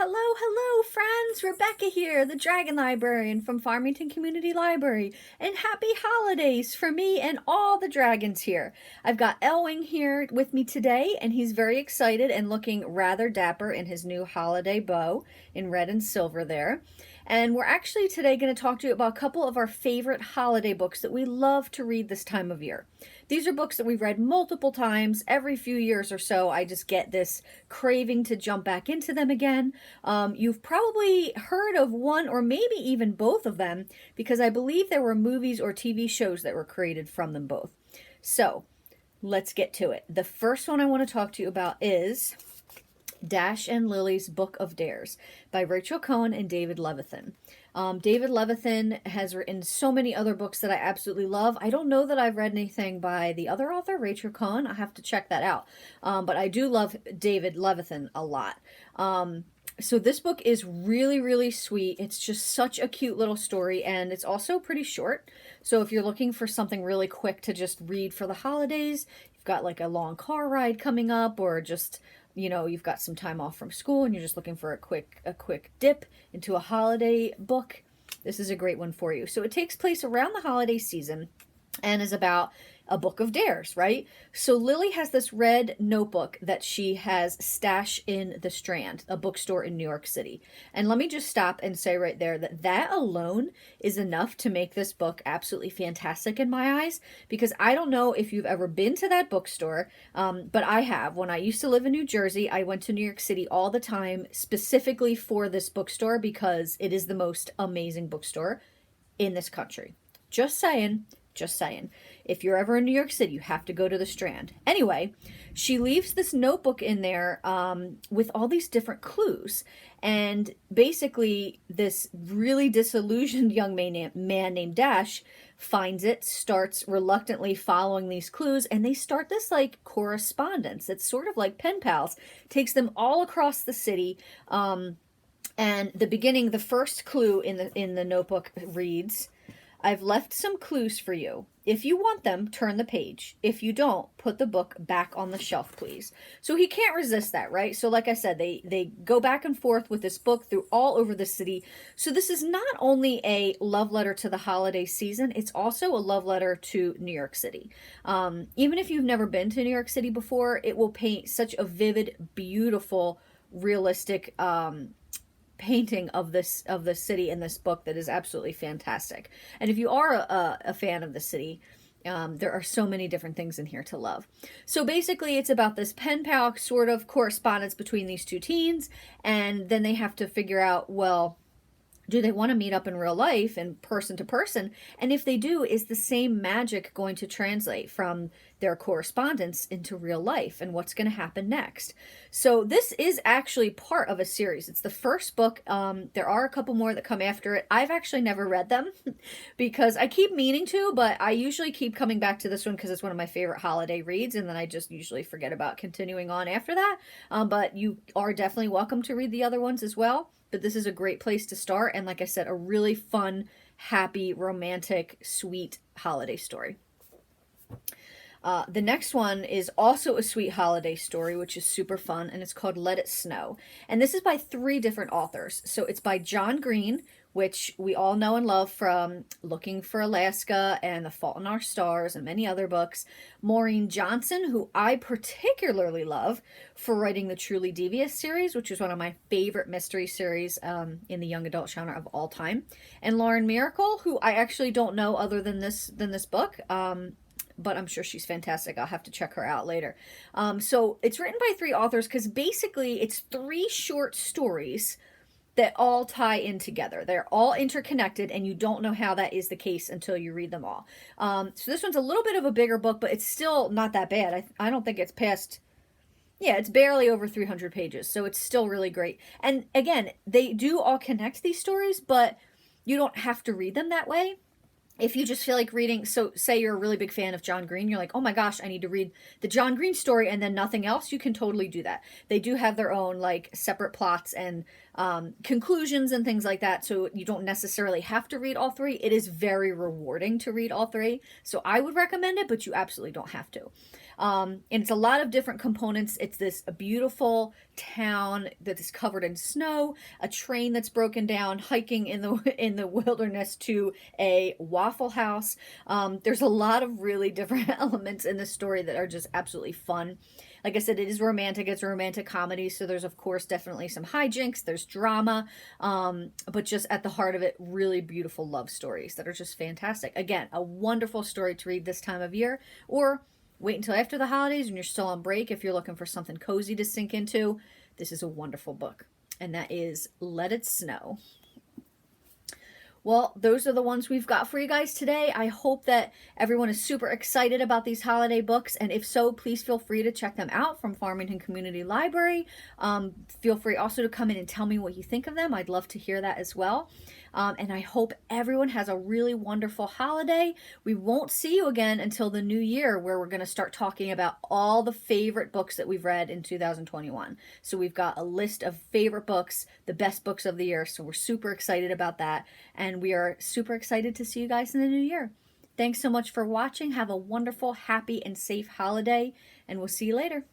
Hello, friends! Rebecca here, the Dragon Librarian from Farmington Community Library, and happy holidays for me and all the dragons here. I've got Elwing here with me today, and he's very excited and looking rather dapper in his new holiday bow in red and silver there. And we're actually today going to talk to you about a couple of our favorite holiday books that we love to read this time of year. These are books that we've read multiple times. Every few years or so, I just get this craving to jump back into them again. You've probably heard of one or maybe even both of them because I believe there were movies or TV shows that were created from them both. So let's get to it. The first one I want to talk to you about is Dash and Lily's Book of Dares by Rachel Cohn and David Levithan. David Levithan has written so many other books that I absolutely love. I don't know that I've read anything by the other author, Rachel Cohn. I have to check that out. But I do love David Levithan a lot. So this book is really, really sweet. It's just such a cute little story, and it's also pretty short. So if you're looking for something really quick to just read for the holidays, you've got like a long car ride coming up, or just you've got some time off from school and you're just looking for a quick dip into a holiday book, this is a great one for you. So it takes place around the holiday season and is about a book of dares, right? So Lily has this red notebook that she has stashed in the Strand, a bookstore in New York City. And let me just stop and say right there that alone is enough to make this book absolutely fantastic in my eyes, because I don't know if you've ever been to that bookstore, but I have. When I used to live in New Jersey, I went to New York City all the time specifically for this bookstore because it is the most amazing bookstore in this country. Just saying. If you're ever in New York City, you have to go to the Strand. Anyway, she leaves this notebook in there with all these different clues. And basically, this really disillusioned young man named Dash finds it, starts reluctantly following these clues, and they start this like correspondence. It's sort of like pen pals. Takes them all across the city. And the first clue in the notebook reads, "I've left some clues for you. If you want them, turn the page. If you don't, put the book back on the shelf, please." So he can't resist that, right? So like I said, they go back and forth with this book through all over the city. So this is not only a love letter to the holiday season, it's also a love letter to New York City. Even if you've never been to New York City before, it will paint such a vivid, beautiful, realistic painting of the city in this book that is absolutely fantastic. And if you are a fan of the city, there are so many different things in here to love. So basically it's about this pen pal sort of correspondence between these two teens, and then they have to figure out, well, do they want to meet up in real life and person to person? And if they do, is the same magic going to translate from their correspondence into real life? And what's going to happen next? So this is actually part of a series. It's the first book. There are a couple more that come after it. I've actually never read them because I keep meaning to, but I usually keep coming back to this one because it's one of my favorite holiday reads, and then I just usually forget about continuing on after that. But you are definitely welcome to read the other ones as well. But this is a great place to start. And like I said, a really fun, happy, romantic, sweet holiday story. The next one is also a sweet holiday story, which is super fun, and it's called Let It Snow. And this is by 3 different authors. So it's by John Green, which we all know and love from Looking for Alaska and The Fault in Our Stars and many other books. Maureen Johnson, who I particularly love for writing the Truly Devious series, which is one of my favorite mystery series in the young adult genre of all time. And Lauren Myracle, who I actually don't know other than this book, but I'm sure she's fantastic. I'll have to check her out later. So it's written by 3 authors because basically it's 3 short stories that all tie in together. They're all interconnected, and you don't know how that is the case until you read them all. So this one's a little bit of a bigger book, but it's still not that bad. I don't think it's past... Yeah, it's barely over 300 pages, so it's still really great. And again, they do all connect these stories, but you don't have to read them that way. If you just feel like reading, so say you're a really big fan of John Green, you're like, oh my gosh, I need to read the John Green story and then nothing else, you can totally do that. They do have their own like separate plots and conclusions and things like that, so you don't necessarily have to read all 3. It is very rewarding to read all 3, so I would recommend it, but you absolutely don't have to. And it's a lot of different components. It's this beautiful town that is covered in snow, a train that's broken down, hiking in the wilderness to a Waffle House. There's a lot of really different elements in the story that are just absolutely fun. Like I said, it is romantic. It's a romantic comedy, so there's of course definitely some hijinks. There's drama, but just at the heart of it, really beautiful love stories that are just fantastic. Again, a wonderful story to read this time of year, or wait until after the holidays when you're still on break if you're looking for something cozy to sink into. This is a wonderful book, and that is Let It Snow. Well, those are the ones we've got for you guys today. I hope that everyone is super excited about these holiday books. And if so, please feel free to check them out from Farmington Community Library. Feel free also to come in and tell me what you think of them. I'd love to hear that as well. And I hope everyone has a really wonderful holiday. We won't see you again until the new year, where we're going to start talking about all the favorite books that we've read in 2021. So we've got a list of favorite books, the best books of the year. So we're super excited about that. And we are super excited to see you guys in the new year. Thanks so much for watching. Have a wonderful, happy, and safe holiday. And we'll see you later.